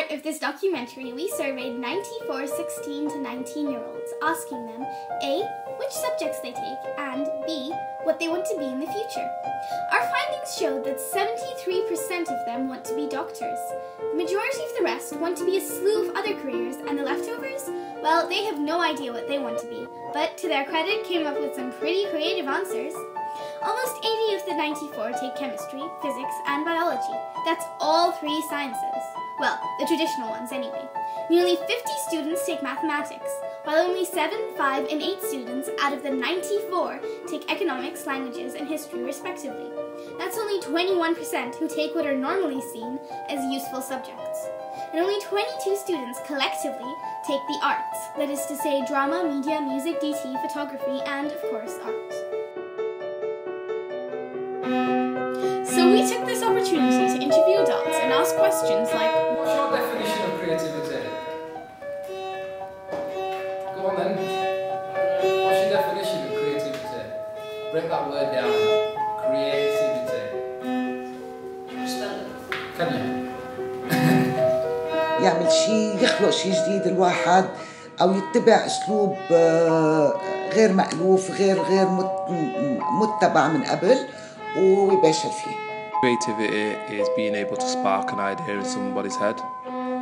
part of this documentary, we surveyed 94 16 to 19-year-olds, asking them A, which subjects they take, and B, what they want to be in the future. Our findings showed that 73% of them want to be doctors. The majority of the rest want to be a slew of other careers, and the leftovers, well, they have no idea what they want to be, but to their credit, came up with some pretty creative answers. Almost 80 of the 94 take chemistry, physics, and biology. That's all three sciences. Well, the traditional ones anyway. Nearly 50 students take mathematics, while only 7, 5, and 8 students out of the 94 take economics, languages, and history respectively. That's only 21% who take what are normally seen as useful subjects. And only 22 students collectively take the arts, that is to say drama, media, music, DT, photography, and of course art. So we took this opportunity to interview adults and ask questions like, what's your definition of creativity? Go on then. What's your definition of creativity? Break that word down. Creativity. Can you? يعمل شيء، يخلق شيء جديد الواحد، أو يتبع أسلوب غير مألوف، غير متبع من قبل ويباشر فيه. Creativity is being able to spark an idea in somebody's head,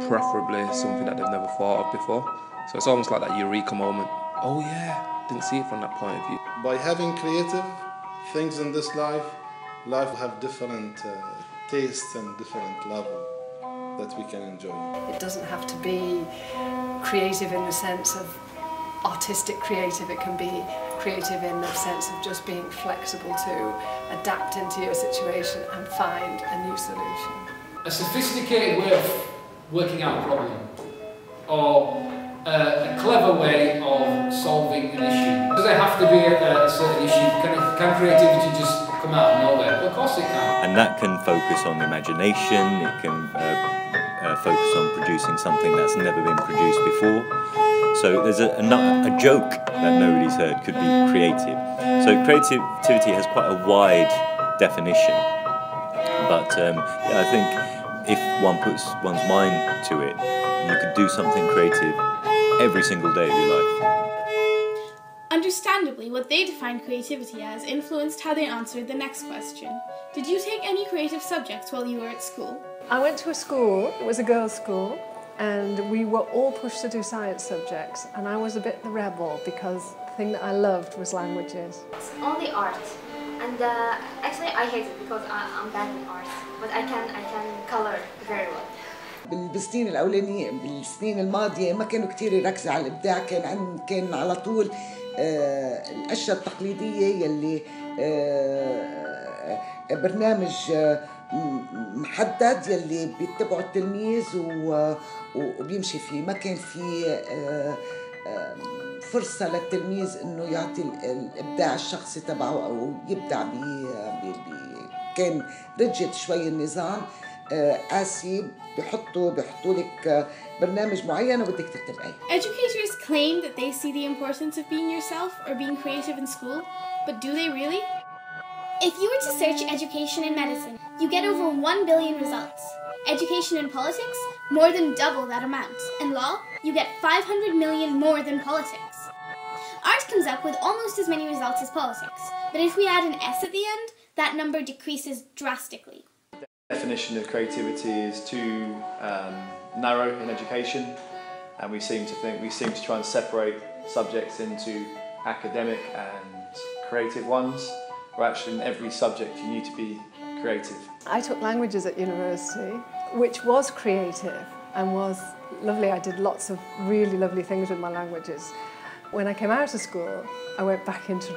preferably something that they've never thought of before. So it's almost like that eureka moment. Oh yeah, didn't see it from that point of view. By having creative things in this life will have different tastes and different level that we can enjoy. It doesn't have to be creative in the sense of artistic creative, it can be creative in the sense of just being flexible to adapt into your situation and find a new solution. A sophisticated way of working out a problem, or a clever way of solving an issue. Does there have to be a certain issue? Can creativity just come out of nowhere? Well, of course it can. And that can focus on imagination, it can focus on producing something that's never been produced before. So there's a joke that nobody's heard could be creative. So creativity has quite a wide definition. But yeah, I think if one puts one's mind to it, you could do something creative every single day of your life. Understandably, what they defined creativity as influenced how they answered the next question. Did you take any creative subjects while you were at school? I went to a school, it was a girls' school, and we were all pushed to do science subjects, and I was a bit the rebel because the thing that I loved was languages. It's only art, and actually I hate it because I'm bad in art, but I can color very well. بالسنين الأولانية، بالسنين الماضية ما كانوا كتير يركزوا على الإبداع، كان على طول الأشياء التقليدية يلي برنامج محدد يلي بيتبعه التلميذ وبيمشي فيه. ما كان في فرصة للتلميذ إنه يعطي الإبداع الشخصي تبعه أو يبدع كان رجت شوي النظام قاسي. بيحطوا لك برنامج معين وبدك تكتب أي. Educators claim that they see the importance of being yourself or being creative in school, but do they really? If you were to search education in medicine, you get over 1 billion results. Education in politics, more than double that amount. In law, you get 500 million more than politics. Art comes up with almost as many results as politics, but if we add an S at the end, that number decreases drastically. The definition of creativity is too narrow in education, and we seem to try and separate subjects into academic and creative ones, where actually in every subject you need to be creative. I took languages at university, which was creative and was lovely. I did lots of really lovely things with my languages. When I came out of school, I went back into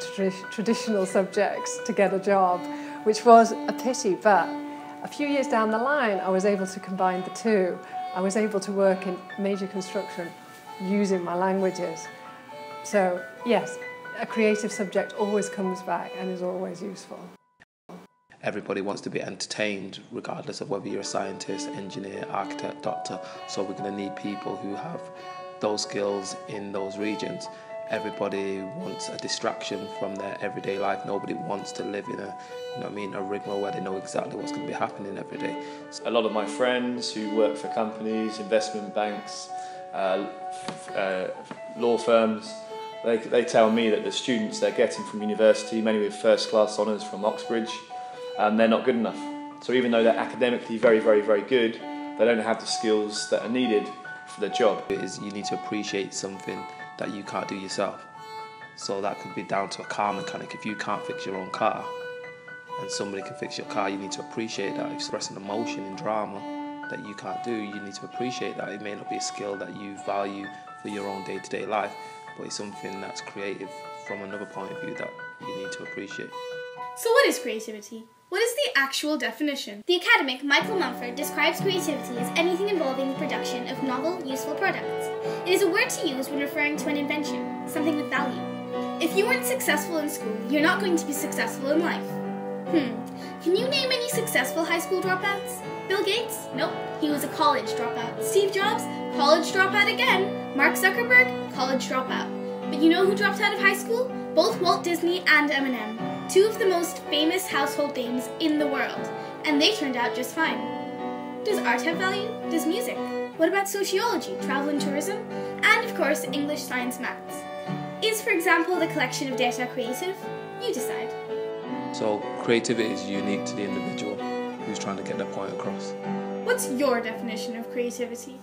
traditional subjects to get a job, which was a pity, but a few years down the line, I was able to combine the two. I was able to work in major construction using my languages. So, yes, a creative subject always comes back and is always useful. Everybody wants to be entertained, regardless of whether you're a scientist, engineer, architect, doctor. So we're going to need people who have those skills in those regions. everybody wants a distraction from their everyday life. Nobody wants to live in a rigmarole where they know exactly what's going to be happening every day. A lot of my friends who work for companies, investment banks, law firms, they tell me that the students they're getting from university, many with first-class honours from Oxbridge, they're not good enough. So even though they're academically very, very, very good, they don't have the skills that are needed for the job. You need to appreciate something that you can't do yourself. So that could be down to a car mechanic. If you can't fix your own car and somebody can fix your car, you need to appreciate that. Expressing emotion in drama that you can't do, you need to appreciate that. It may not be a skill that you value for your own day-to-day life, but it's something that's creative from another point of view that you need to appreciate. So what is creativity? What is the actual definition? The academic Michael Mumford describes creativity as anything involving the production of novel, useful products. It is a word to use when referring to an invention, something with value. If you weren't successful in school, you're not going to be successful in life. Can you name any successful high school dropouts? Bill Gates? Nope, he was a college dropout. Steve Jobs? College dropout again. Mark Zuckerberg? College dropout. But you know who dropped out of high school? Both Walt Disney and Eman, two of the most famous household names in the world, and they turned out just fine. Does art have value? Does music? What about sociology, travel and tourism? And of course, English, science, maths. Is, for example, the collection of data creative? You decide. So creativity is unique to the individual who's trying to get their point across. What's your definition of creativity?